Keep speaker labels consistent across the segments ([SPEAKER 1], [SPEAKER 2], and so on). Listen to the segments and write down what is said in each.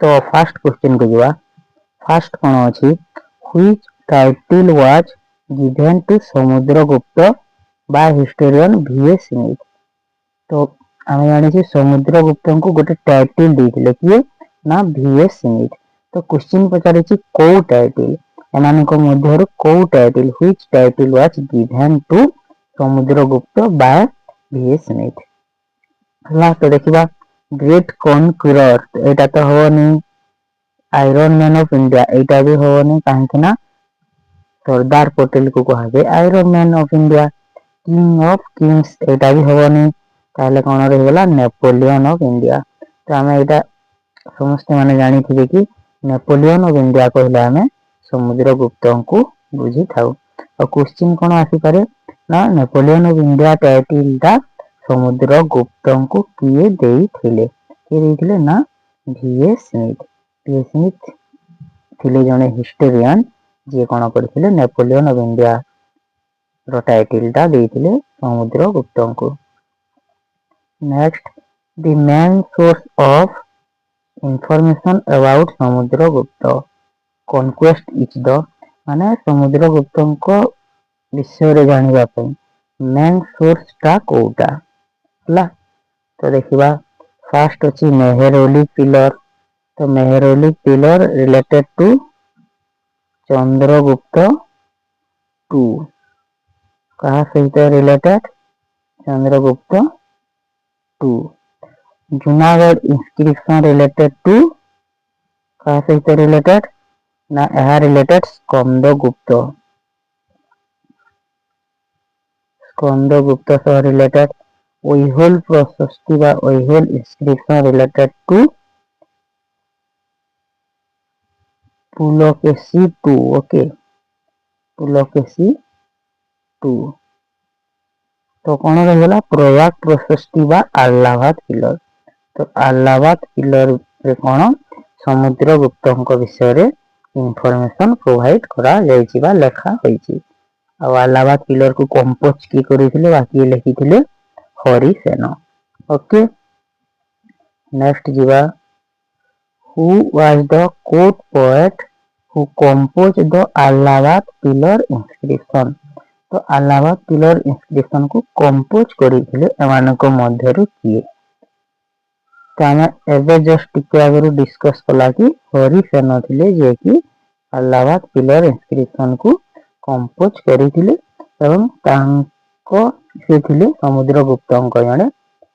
[SPEAKER 1] तो fast question को जीवा। फास्ट कौन अच्छी which title was given to Samudragupta by historian VS Smith. तो आम जानी समुद्रगुप्त को गोटे टाइटल देते किए ना वीएस स्मिथ। तो क्वेश्चन पचार कौ टाइटल एम कौ title which title was given to Samudragupta by VS Smith. तो देखा ग्रेट कनक्यूरर एटा तो हेनी आयरन मैन ऑफ इंडिया एटा भी हेनी कहीं सरदार पटेल को कहुए iron man of India. King of kings एटा भी हेनी ताले कौन रहीगला नेपोलियन ऑफ इंडिया। तो आम यहाँ समस्ते मैंने जानी थे कि नेपोलियन ऑफ इंडिया कहले आम समुद्रगुप्त को बुझी था। और क्वेश्चन कौन आसीपे ना नेपोलियन ऑफ इंडिया टाइटलटा समुद्रगुप्त को किए देते ना वीएस स्मिथ। वीएस स्मिथ थिले जने हिस्टोरियन जी कौन करते नेपोलियन ऑफ इंडिया रो टाइटलटा देते समुद्रगुप्त को। Next the main source of information about Samudragupta conquest is the माने समुद्रगुप्त को विषय जानिबा पई मेन सोर्स टा कोटा ला। तो देखिबा फास्ट अछि मेहरौली पिलर। तो Mehrauli pillar related to Chandragupta two कहा सहित related Chandragupta two. Junagadh inscription related to कहा सहित रिलेटेड ना यह रिलेटेड स्कंदगुप्त स्कंदगुप्त सह रिलेटेड। ओइहोल प्रशस्ति बा Aihole inscription related to Pulakeshi two. Okay Pulakeshi two. तो कौन रहीगला प्रयाग प्रशस्ति बा अलाहाबाद पिलर। तो अलाहाबाद पिलर रे कौन समुद्रगुप्त विषय रे इंफॉर्मेशन प्रोवाइड करा जायछि बा लेखा होइछि। और अलाहाबाद पिलर को कंपोज की करिथिले बाकी लिखिथिले हरिसेन। ओके नेक्स्ट जीवा who was the court poet who compose the Allahabad pillar inscription. तो अलाहाबाद पिलर इंस्क्रिप्शन को कंपोज करिथिले एमानक मध्यरु किए। तो आम एबे जस्ट टिके आगु डिस्कस कला कि हरिसेन थिले जे कि अलाहाबाद पिलर इंस्क्रिप्शन को कंपोज करिथिले एवं तांको से थिले समुद्रगुप्त जने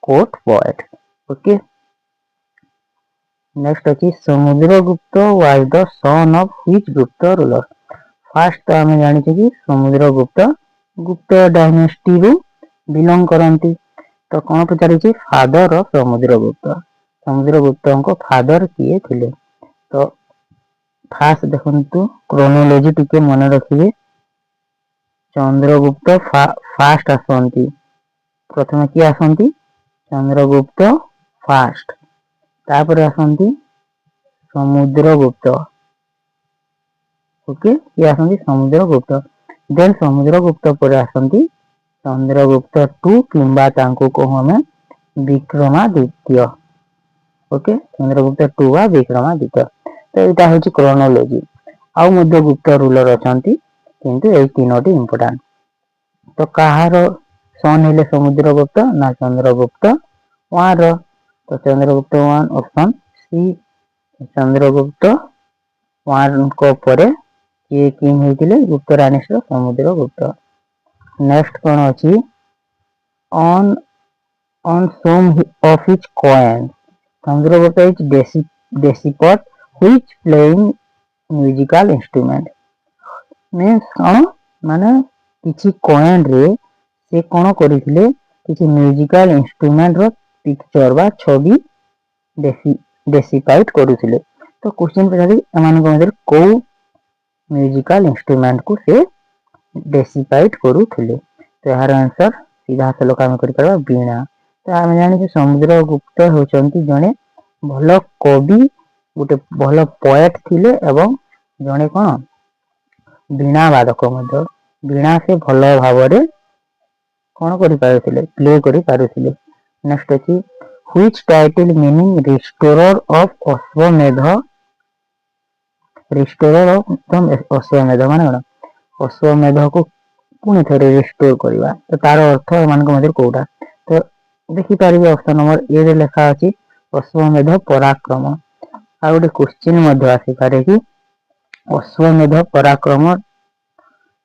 [SPEAKER 1] कोर्ट पोएट। ओके नेक्स्ट अछि Samudragupta was the son of which गुप्त रूलर। फास्ट तो आम जानी कि समुद्रगुप्त गुप्त डायनेस्टी रु बिलोंग करती। तो कौन पचारि फादर ऑफ समुद्रगुप्त समुद्रगुप्त को फादर किए थिले। तो फास्ट देखंतु क्रोनोलॉजी टिके मन रखिए। चंद्रगुप्त फास्ट आसंती प्रथम किए आसंती चंद्रगुप्त फास्ट तापर आसंती समुद्रगुप्त। ओके ये आसंती समुद्रगुप्त देन समुद्रगुप्त पर आसंती चंद्रगुप्त टू किंबा तांको को हमें विक्रमादित्य। ओके चंद्रगुप्त टू बा विक्रमादित्य। तो यहाँ हूँ क्रोनोलॉजी आउ मध्य गुप्त रूलर अछंती किंतु ए तीनोटी इंपोर्टेंट। तो कहार सन हेले समुद्रगुप्त ना चंद्रगुप्त वन रो। तो Chandragupta one option C Chandragupta one को परे ये किंग होइतिले गुप्त रानीश्वर समुद्रगुप्त। नेक्स्ट कौन अच्छी on on some of his coin Chandragupta is despot which playing musical instrument. Means कौन माने किसी कॉइन रे से कौन करिथिले किसी म्यूजिकल इंस्ट्रूमेंट रो पिक्चर बा छवि डेसिपाइट करुथिले। तो क्वेश्चन पचारि एमान मध्य को म्यूजिकल इंस्ट्रूमेंट को से डेसिपाइट करुथिले। तो यार आंसर सीधा सलक आम कर वीणा। तो आम जानी समुद्रगुप्त होचंती जने भल कवि गोटे भल पोएट थिले एवं जने कौन वीणा वादक मध्य वीणा से भल भाव कौन कर प्ले कर। नेक्स्ट अच्छी Which title meaning restorer of Ashwamedha, restorer of Ashwamedha ମାନେ କଣ ଅଶ୍ୱମେଧକୁ ପୁଣି ଥରେ ରିଷ୍ଟୋର କରିବା, ତ ତାର ଅର୍ଥ ଏମାନଙ୍କ ମଧ୍ୟରେ କୋଉଟା? ତ ଦେଖିପାରିବେ ଅପସନ ନମ୍ବର ଏ ରେ ଲେଖା ଅଛି ଅଶ୍ୱମେଧ ପରାକ୍ରମ। ଆଉ ଗୋଟେ କ୍ୱେଶ୍ଚିନ୍ ମଧ୍ୟ ଆସିପାରେ କି ଅଶ୍ୱମେଧ ପରାକ୍ରମ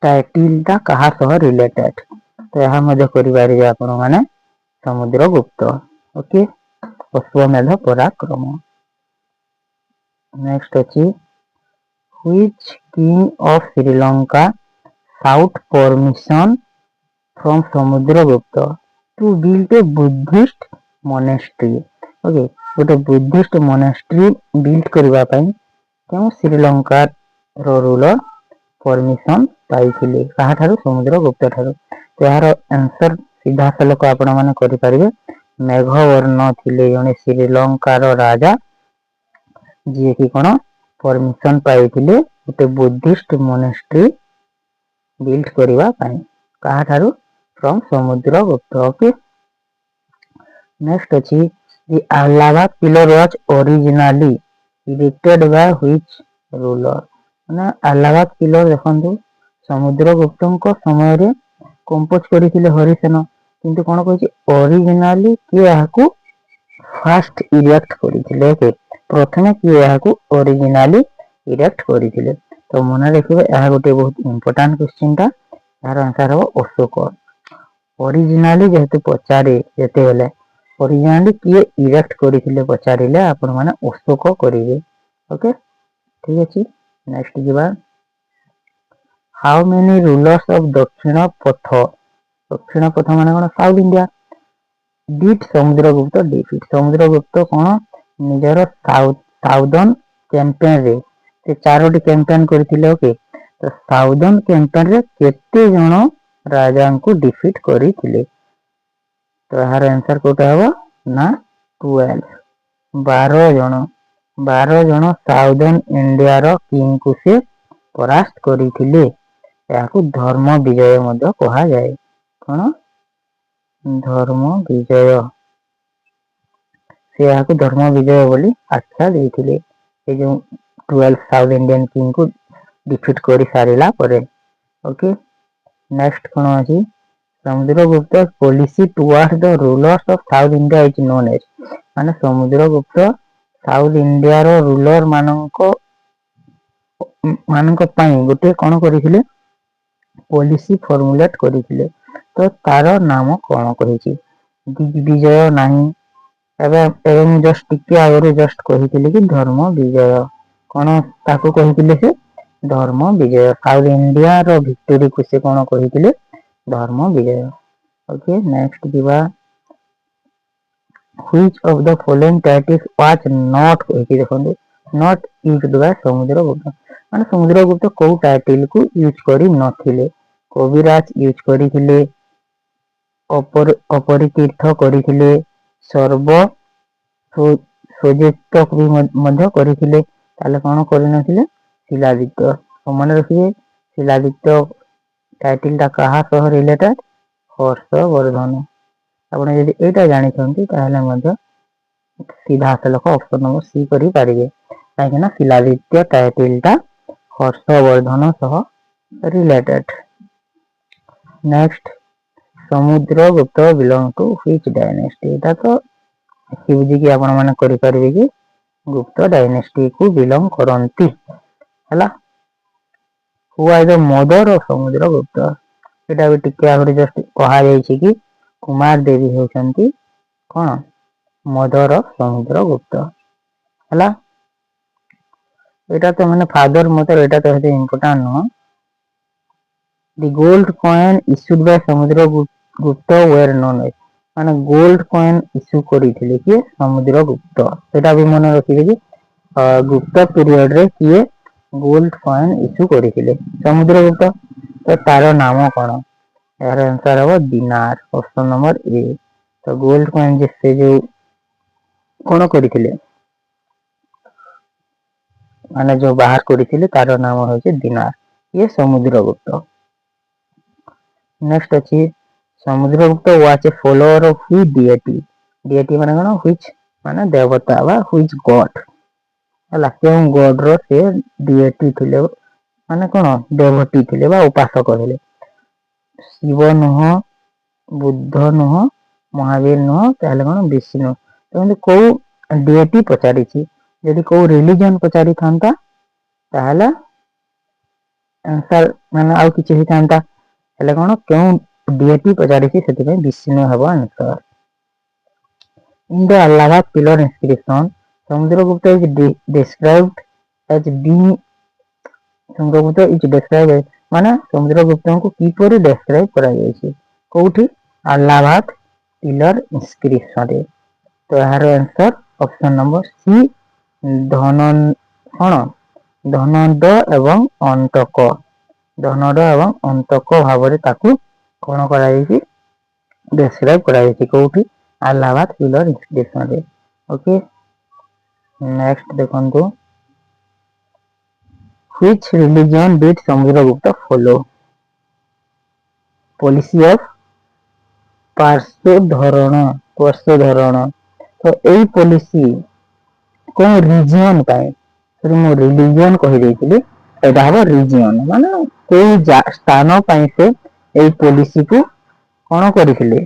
[SPEAKER 1] ଟାଇଟିଲଟା କାହା ସହ ରିଲେଟେଡ୍, ତ ଏହା ମଧ୍ୟ କରିପାରିବେ ଆପଣ ମାନେ ସମୁଦ୍ରଗୁପ୍ତ। ଓକେ, ଅଶ୍ୱମେଧ ପରାକ୍ରମ। ନେକ୍ସଟ ଅଛି which king of Sri Lanka sought permission from Samudragupta to build a Buddhist monastery? Okay, ଗୋଟେ ବୁଦ୍ଧିଷ୍ଟ ମୋନାଷ୍ଟ୍ରି ବିଲ୍ଡ କରିବା ପାଇଁ କେଉଁ ଶ୍ରୀଲଙ୍କାର ରୁଲର ପରମିଶନ ପାଇଥିଲେ, କାହାଠାରୁ? ସମୁଦ୍ରଗୁପ୍ତ ଠାରୁ। ଏହାର ଆନ୍ସର ସିଧାସଳଖ ଆପଣ ମାନେ କରିପାରିବେ ମେଘବର୍ଣ୍ଣ ଥିଲେ ଜଣେ ଶ୍ରୀଲଙ୍କାର ରାଜା, ଯିଏକି କଣ ପରମିଶନ ପାଇଥିଲେ ଗୋଟେ ବୁଦ୍ଧିଷ୍ଟ ମୋନାଷ୍ଟ୍ରି ବିଲ୍ଡ କରିବା ପାଇଁ, କାହାଠାରୁ? ଫ୍ରମ ସମୁଦ୍ରଗୁପ୍ତ। ଓକେ, ନେକ୍ସଟ ଅଛି the Allahabad pillar was originally erected by which ruler? ମାନେ ଆହ୍ଲାବାଦ ପିଲର ଦେଖନ୍ତୁ ସମୁଦ୍ରଗୁପ୍ତଙ୍କ ସମୟରେ କମ୍ପୋଜ କରିଥିଲେ ହରିସେନ, କିନ୍ତୁ କଣ କହିଛି ଅରିଜିନାଲି କିଏ ଏହାକୁ ଫାଷ୍ଟ ଇରେକ୍ଟ କରିଥିଲେ। ଓକେ, ପ୍ରଥମେ କିଏ ଏହାକୁ ଅରିଜିନାଲି ଇରେକ୍ଟ କରିଥିଲେ, ତ ମନେ ରଖିବେ ଏହା ଗୋଟେ ବହୁତ ଇମ୍ପୋର୍ଟାଣ୍ଟ କ୍ୱେଶ୍ଚିନ୍ ଟା। ଏହାର ଆନ୍ସର ହେବ ଅଶୋକ। ଅରିଜିନାଲି ଯେହେତୁ ପଚାରେ, ଯେତେବେଳେ ଅରିଜିନାଲି କିଏ ଇରେକ୍ଟ କରିଥିଲେ ପଚାରିଲେ ଆପଣ ମାନେ ଅଶୋକ କରିବେ। ଓକେ, ଠିକ ଅଛି। ନେକ୍ସଟ ଯିବା ହାଉ ମେନି ରୁଲର୍ସ ଅଫ ଦକ୍ଷିଣ ପଥ, ଦକ୍ଷିଣ ପଥ ମାନେ କଣ ସାଉଥ ଇଣ୍ଡିଆ, ଡିଟ୍ ସମୁଦ୍ରଗୁପ୍ତ ଡିଫିଟ୍, ସମୁଦ୍ରଗୁପ୍ତ କଣ ନିଜର ସାଉଦର୍ନ କ୍ୟାମ୍ପେନରେ ସେ 4ଟି କ୍ୟାମ୍ପେନ କରିଥିଲେ। ଓକେ, ତ ସାଉଦର୍ନ କ୍ୟାମ୍ପେନରେ କେତେ ଜଣ ରାଜାଙ୍କୁ ଡିଫିଟ୍ କରିଥିଲେ, ତ ଏହାର ଆନ୍ସର କୋଉଟା ହବ ନା 12, 12 ଜଣ ସାଉଦର୍ନ ଇଣ୍ଡିଆର କିଙ୍ଗକୁ ସେ ପରାସ୍ତ କରିଥିଲେ। ଏହାକୁ ଧର୍ମ ବିଜୟ ମଧ୍ୟ କୁହାଯାଏ। କଣ? ଧର୍ମ ବିଜୟ, ସେ ଏହାକୁ ଧର୍ମ ବିଜୟ ବୋଲି ଆଖ୍ୟା ଦେଇଥିଲେ, ଏ ଯୋଉ 12 ସାଉଥ ଇଣ୍ଡିଆନ କିଙ୍ଗକୁ ଡିଫିଟ୍ କରି ସାରିଲା ପରେ। ଓକେ, ନେକ୍ସଟ କଣ ଅଛି Samudragupta policy toward the rulers of south India is known as, ମାନେ ସମୁଦ୍ରଗୁପ୍ତ ସାଉଥ ଇଣ୍ଡିଆର ରୁଲର ମାନଙ୍କ ପାଇଁ ଗୋଟେ କଣ କରିଥିଲେ ପଲିସି ଫର୍ମୁଲେଟ କରିଥିଲେ, ତ ତାର ନାମ କଣ କହିଛି? ଦିଗ୍ବିଜୟ ନାହିଁ, ଏବେ ମୁଁ ଜଷ୍ଟ ଟିକେ ଆଗରୁ ଜଷ୍ଟ କହିଥିଲି କି ଧର୍ମ ବିଜୟ, କଣ ତାକୁ କହିଥିଲେ ସେ ଧର୍ମ ବିଜୟ, ସାଉଥ ଇଣ୍ଡିଆର ଭିକ୍ଟୋରୀକୁ ସେ କଣ କହିଥିଲେ ଧର୍ମ ବିଜୟ। ଓକେ, ନେକ୍ସଟ ଯିବା which of the following tactics was not କହିଛି, ଦେଖନ୍ତୁ not used by ସମୁଦ୍ରଗୁପ୍ତ, ମାନେ ସମୁଦ୍ରଗୁପ୍ତ କୋଉ ଟାଇଟଲ କୁ ୟୁଜ କରି ନଥିଲେ? କବିରାଜ ୟୁଜ କରିଥିଲେ, ଅପରିତୀର୍ଥ କରିଥିଲେ, ସର୍ବ ସୋଜେତ ବି ମଧ୍ୟ କରିଥିଲେ, ତାହେଲେ କଣ କରିନଥିଲେ? ଶିଳାଦିତ୍ୟ। ମନେ ରଖିବେ ଶିଳାଦିତ୍ୟ ଟାଇଟଲ ଟା କାହା ସହ ରିଲେଟେଡ? ହର୍ଷବର୍ଦ୍ଧନ। ଆପଣ ଯଦି ଏଇଟା ଜାଣିଛନ୍ତି ତାହେଲେ ମଧ୍ୟ ସିଧାସଳଖ ଅପସନ ନମ୍ବର ସି କରିପାରିବେ, କାହିଁକି ନା ଶିଳାଦିତ୍ୟ ଟାଇଟଲ ଟା ହର୍ଷବର୍ଦ୍ଧନ ସହ related. Next Samudragupta belong to which dynasty, ଏଇଟା ତ ବୁଝିକି ଆପଣ ମାନେ କରିପାରିବେ କି ଗୁପ୍ତ ଡାଇନେଷ୍ଟି କୁ ବିଲଙ୍ଗ କରନ୍ତି। ହେଲା, ହୁ ଆର୍ ଦ ମଦର ଅଫ ସମୁଦ୍ରଗୁପ୍ତ, ଏଇଟା ବି ଟିକେ ଆହୁରି ଜଷ୍ଟ କୁହାଯାଇଛି କି କୁମାର ଦେବୀ ହେଉଛନ୍ତି କଣ ମଦର ଅଫ ସମୁଦ୍ରଗୁପ୍ତ। ହେଲା, ଏଇଟା ତ ମାନେ ଫାଦର ମଦର, ଏଇଟା ତ ଏତେ ଇମ୍ପୋର୍ଟାଣ୍ଟ ନୁହଁ। The gold coin issued by Samudragupta were known as, ମାନେ ଗୋଲ୍ଡ କଏନ୍ ଇସ୍ୟୁ କରିଥିଲେ କିଏ? ସମୁଦ୍ରଗୁପ୍ତ। ସେଇଟା ବି ମନେ ରଖିବେ କି ଗୁପ୍ତ ପିରିୟଡ ରେ କିଏ ଗୋଲ୍ଡ କଏନ୍ ଇସ୍ୟୁ କରିଥିଲେ? ସମୁଦ୍ରଗୁପ୍ତ। ତ ତାର ନାମ କଣ? ଏହାର ଆନ୍ସର ହବ ଦିନାର, ଅପସନ ନମ୍ବର ଏ। ତ ଗୋଲ୍ଡ କଏନ୍ ଯେ ସେ ଯୋଉ କଣ କରିଥିଲେ, ମାନେ ଯୋଉ ବାହାର କରିଥିଲେ ତାର ନାମ ହଉଛି ଦିନାର, ଇଏ ସମୁଦ୍ରଗୁପ୍ତ। ନେକ୍ସଟ ଅଛି Samudragupta was a follower of which deity, deity ମାନେ କଣ ହୁଇଚ୍ ମାନେ ଦେବତା ବା ହୁଇଚ୍ ଗଡ୍ ହେଲା କେଉଁ ଗଡର ସେ ଡିଏଟି ଥିଲେ ମାନେ କଣ ଦେବତୀ ଥିଲେ ବା ଉପାସକ ଥିଲେ। ଶିବ ନୁହଁ, ବୁଦ୍ଧ ନୁହଁ, ମହାବୀର ନୁହଁ ତାହେଲେ କଣ ବିଷ୍ଣୁ। ତ କୋଉ ଡିଏଟି ପଚାରିଛି, ଯଦି କୋଉ ରିଲିଜନ ପଚାରିଥାନ୍ତା ତାହେଲେ ଆନ୍ସାର ମାନେ ଆଉ କିଛି ହେଇଥାନ୍ତା, ହେଲେ କଣ କେଉଁ ଡିଏଟି ପଚାରିଛି ସେଥିପାଇଁ ବିଷ୍ଣୁ ହେବ answer. In the Allahabad pillar inscription, Samudragupta is described as being Chandragupta is describe ମାନେ ଚନ୍ଦ୍ରଗୁପ୍ତଙ୍କୁ କିପରି ଡେସ୍କ୍ରାଇବ କରାଯାଇଛି କୋଉଠି ଆହ୍ଲାବାଦ ପିଲର ଇନସ୍କ୍ରିପସନରେ। ତ ଏହାର ଆନ୍ସର ଅପସନ ନମ୍ବର ସି କଣ ଧନଦ ଏବଂ ଅନ୍ତକ ଧନଦ ଏବଂ ଅନ୍ତକ ଭାବରେ ତାକୁ କଣ କରାଯାଇଛି ଡେସ୍କ୍ରାଇବ କରାଯାଇଛି କୋଉଠି ଆହ୍ଲାବାଦ ପିଲର ଇନସ୍କ୍ରିପସନରେ। ଓକେ ନେକ୍ସଟ ଦେଖନ୍ତୁ Which religion did Samudragupta follow? Policy of ପାର୍ଶ୍ୱଧରଣ ତ ଏଇ ପଲିସି କୋଉ ରିଜିଅନ ପାଇଁ ମୁଁ ରିଲିଜିଅନ କହିଦେଇଥିଲି ଏଇଟା ହବ ରିଜିଅନ ମାନେ କୋଉ ସ୍ଥାନ ପାଇଁ ସେ ଏଇ ପଲିସିକୁ କଣ କରିଥିଲେ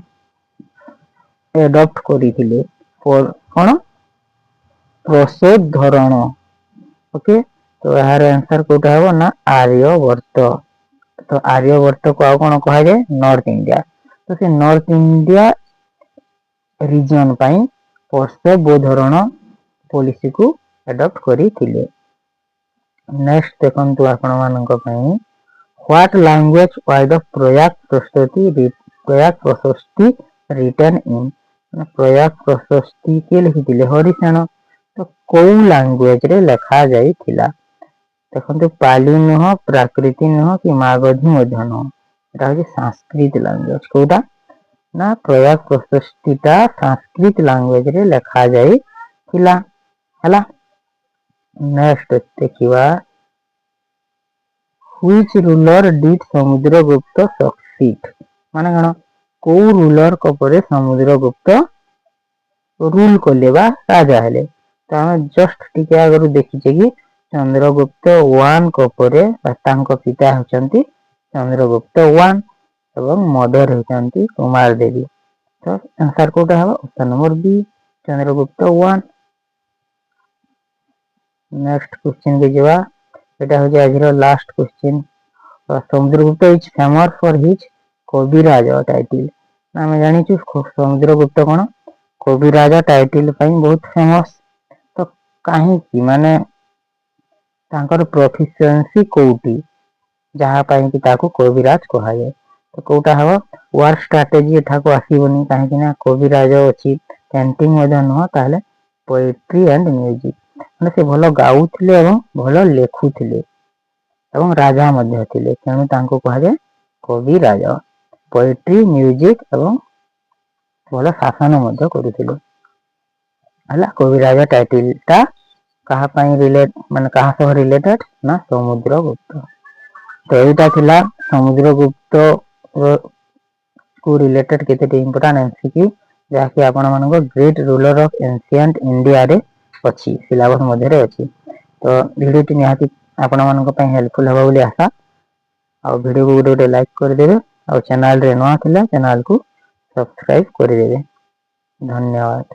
[SPEAKER 1] ଏଡପ୍ଟ କରିଥିଲେ କଣ ପ୍ରସୋଧରଣ। ଓକେ ତ ଏହାର ଆନ୍ସର କୋଉଟା ହବ ନା ଆର୍ଯ୍ୟବର୍ତ୍ତ। ତ ଆର୍ଯ୍ୟବର୍ତ୍ତକୁ ଆଉ କଣ କୁହାଯାଏ ନର୍ଥ ଇଣ୍ଡିଆ। ତ ସେ ନର୍ଥ ଇଣ୍ଡିଆ ରିଜିଅନ ପାଇଁ ପ୍ରସବୋଧରଣ ପଲିସିକୁ ଆଡପ୍ଟ କରିଥିଲେ। ନେକ୍ସଟ ଦେଖନ୍ତୁ ଆପଣ ମାନଙ୍କ ପାଇଁ What language was the Prayag Prashasti written in? Prayag ପ୍ରଶସ୍ତି କିଏ ଲେଖିଥିଲେ ହରିଶେନ। ତ କୋଉ ଲାଙ୍ଗୁଏଜ ରେ ଲେଖା ଯାଇଥିଲା ଦେଖନ୍ତୁ ପାଲି ନୁହଁ ପ୍ରାକୃତି ନୁହଁ କି ମାଗଧୀ ମଧ୍ୟ ନୁହଁ ଏଟା ହଉଛି ସାଂସ୍କ୍ରିଟ ଲାଙ୍ଗୁଏଜ। କୋଉଟା ନା ପ୍ରୟାଗ ପ୍ରଶସ୍ତିଟା ସାଂସ୍କ୍ରିଟ ଲାଙ୍ଗୁଏଜ ରେ ଲେଖା ଯାଇଥିଲା ହେଲା। ନେକ୍ସଟ ଦେଖିବା Which ruler did Samudragupta succeed? ମାନେ କଣ କୋଉ ରୁଲର ଉପରେ ସମୁଦ୍ରଗୁପ୍ତ ରୁଲ କଲେ ବା ରାଜା ହେଲେ। ତ ଆମେ ଜଷ୍ଟ ଟିକେ ଆଗରୁ ଦେଖିଛେ କି ଚନ୍ଦ୍ରଗୁପ୍ତ 1 ପରେ ତାଙ୍କ ପିତା ହେଉଛନ୍ତି ଚନ୍ଦ୍ରଗୁପ୍ତ 1 ଏବଂ ମଦର ହେଉଛନ୍ତି କୁମାର ଦେବୀ। ତ ଆନ୍ସର କୋଉଟା ହବ option number B Chandragupta 1। Next question କୁ ଯିବା ଏଟା ହଉଛି ଆଜିର last question. Samudragupta is famous for his Kaviraj title. ଆମେ ଜାଣିଛୁ ସମୁଦ୍ରଗୁପ୍ତ କଣ କବିରାଜ ଟାଇଟଲ ପାଇଁ ବହୁତ ଫେମସ। ତ କାହିଁକି ମାନେ ତାଙ୍କର ପ୍ରଫିସିଏନ୍ସି କୋଉଠି ଯାହା ପାଇଁ କି ତାକୁ କବିରାଜ କୁହାଯାଏ। ତ କୋଉଟା ହବ ୱାର୍କ ଷ୍ଟ୍ରାଟେଜି ଏଠାକୁ ଆସିବନି କାହିଁକି ନା କବିରାଜ ଅଛି ପେଣ୍ଟିଂ ମଧ୍ୟ ନୁହଁ ତାହେଲେ ପୋଏଟ୍ରି ଆଣ୍ଡ ମ୍ୟୁଜିକ ମାନେ ସେ ଭଲ ଗାଉଥିଲେ ଏବଂ ଭଲ ଲେଖୁଥିଲେ ଏବଂ ରାଜା ମଧ୍ୟ ଥିଲେ ତେଣୁ ତାଙ୍କୁ କୁହାଯାଏ କବିରାଜ। ପୋଏଟ୍ରି ମ୍ୟୁଜିକ ଏବଂ ଭଲ ଶାସନ ମଧ୍ୟ କରୁଥିଲେ ହେଲା। କବିରାଜ ଟାଇଟଲ ଟା କାହା ପାଇଁ ମାନେ କାହା ସହ ରିଲେଟେଡ ନା ସମୁଦ୍ରଗୁପ୍ତ। ତ ଏଇଟା ଥିଲା ସମୁଦ୍ରଗୁପ୍ତ କୁ ରିଲେଟେଡ କେତେଟି ଇମ୍ପୋର୍ଟାଣ୍ଟ ଏମସିକ୍ୟୁ ଯାହାକି ଆପଣ ମାନଙ୍କ ଗ୍ରେଟ ରୁଲର ଅଫ ଏନସିଏଣ୍ଟ ଇଣ୍ଡିଆରେ ଅଛି ସିଲାବସ ମଧ୍ୟରେ ଅଛି। ତ ଭିଡିଓଟି ନିହାତି ଆପଣ ମାନଙ୍କ ପାଇଁ ହେଲ୍ପଫୁଲ ହବ ବୋଲି ଆଶା। ଆଉ ଭିଡିଓକୁ ଗୋଟେ ଲାଇକ୍ କରିଦେବେ ଆଉ ଚ୍ୟାନେଲ ରେ ନୂଆ ଥିଲେ ଚ୍ୟାନେଲ କୁ ସବସ୍କ୍ରାଇବ କରିଦେବେ। ଧନ୍ୟବାଦ।